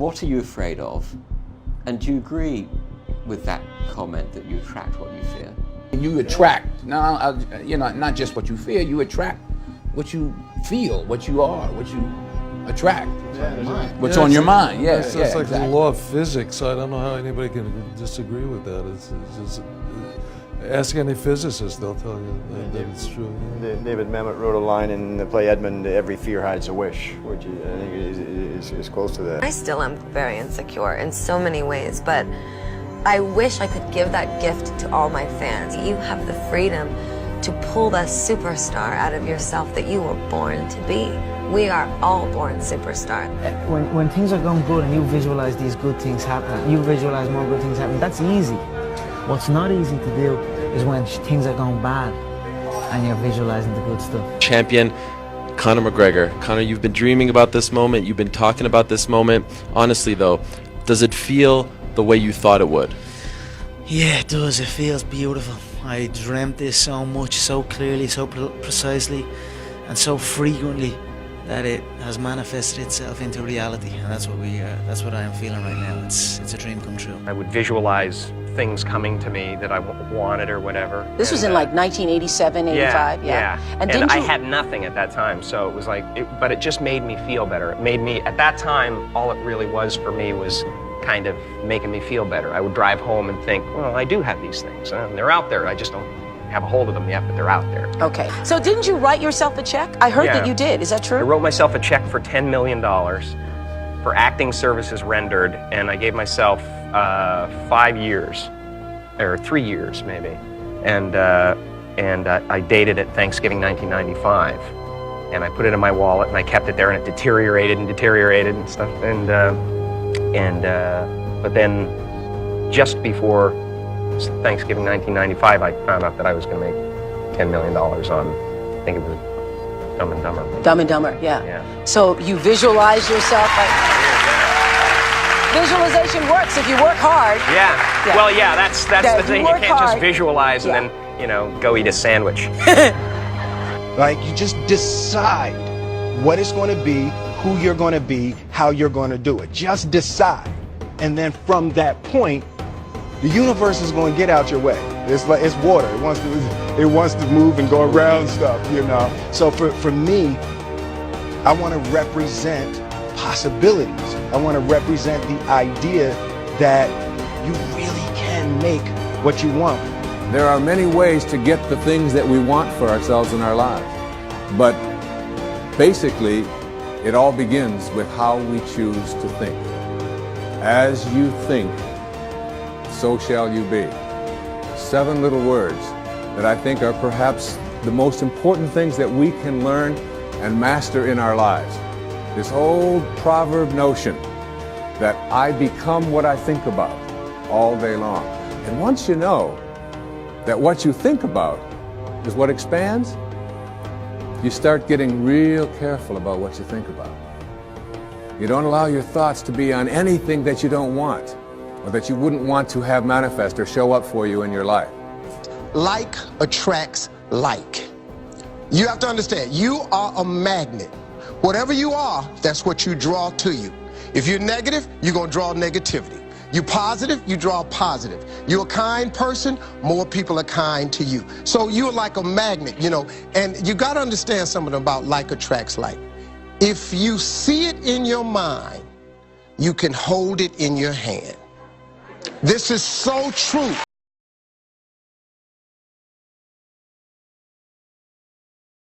What are you afraid of? And do you agree with that comment that you attract what you fear? You attract, now, you know, not just what you fear, you attract what you feel, what you are, what you attract. What's on your mind, yeah. It's like exactly. the law of physics. I don't know how anybody can disagree with that. It's just, ask any physicist, they'll tell you that it's true. David Mamet wrote a line in the play Edmund, "Every fear hides a wish," which I think is close to that. I still am very insecure in so many ways, but I wish I could give that gift to all my fans. You have the freedom to pull the superstar out of yourself that you were born to be. We are all born superstars. When things are going good and you visualize these good things happen, you visualize more good things happen, that's easy. What's not easy to do is when things are going bad and you're visualizing the good stuff. Champion Conor McGregor. Conor, you've been dreaming about this moment. You've been talking about this moment. Honestly, though, does it feel the way you thought it would? Yeah, it does. It feels beautiful. I dreamt this so much, so clearly, so precisely, and so frequently that it has manifested itself into reality. And that's what I am feeling right now. It's a dream come true. I would visualize things coming to me that I wanted or whatever. This was in like 1987, 85, yeah. And I had nothing at that time, so it was like, but it just made me feel better. It made me, at that time, all it really was for me was kind of making me feel better. I would drive home and think, well, I do have these things, and they're out there. I just don't have a hold of them yet, but they're out there. Okay, so didn't you write yourself a check? I heard that you did, is that true? I wrote myself a check for $10 million for acting services rendered, and I gave myself 5 years, or 3 years maybe, and I dated it Thanksgiving 1995, and I put it in my wallet, and I kept it there, and it deteriorated and stuff, but then just before Thanksgiving 1995, I found out that I was going to make $10 million on, I think it was Dumb and Dumber. Dumb and Dumber, yeah. So you visualize yourself like... Visualization works if you work hard. Yeah. Well, yeah, that's the thing. You can't just visualize and then, you know, go eat a sandwich. Like, you just decide what it's going to be, who you're going to be, how you're going to do it. Just decide. And then from that point, the universe is going to get out your way. It's like, it's water. It wants to move and go around stuff, you know. So for me, I want to represent possibilities. I want to represent the idea that you really can make what you want. There are many ways to get the things that we want for ourselves in our lives. But basically, it all begins with how we choose to think. As you think, so shall you be. 7 little words that I think are perhaps the most important things that we can learn and master in our lives. This old proverb notion that I become what I think about all day long. And once you know that what you think about is what expands, you start getting real careful about what you think about. You don't allow your thoughts to be on anything that you don't want, or that you wouldn't want to have manifest or show up for you in your life. Like attracts like. You have to understand, you are a magnet. Whatever you are, that's what you draw to you. If you're negative, you're going to draw negativity. You're positive, you draw positive. You're a kind person, more people are kind to you. So you're like a magnet, you know, and you got to understand something about like attracts like. If you see it in your mind, you can hold it in your hand. This is so true.